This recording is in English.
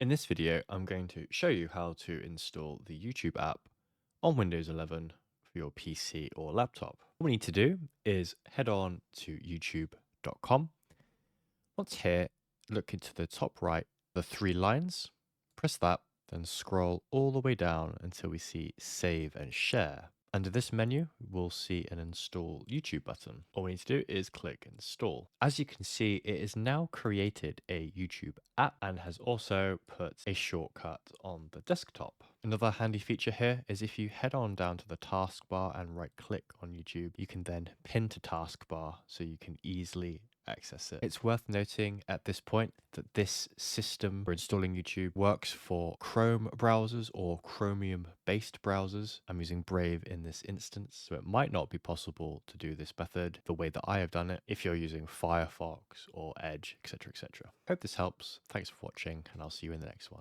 In this video, I'm going to show you how to install the YouTube app on Windows 11 for your PC or laptop. What we need to do is head on to youtube.com. Once here, look into the top right, the three lines, press that, then scroll all the way down until we see Save and Share. Under this menu, we'll see an Install YouTube button. All we need to do is click Install. As you can see, it has now created a YouTube app and has also put a shortcut on the desktop. Another handy feature here is if you head on down to the taskbar and right click on YouTube, you can then pin to taskbar so you can easily access it. It's worth noting at this point that this system for installing YouTube works for Chrome browsers or Chromium based browsers. I'm using Brave in this instance, so it might not be possible to do this method the way that I have done it if you're using Firefox or Edge, etc. etc. Hope this helps. Thanks for watching, and I'll see you in the next one.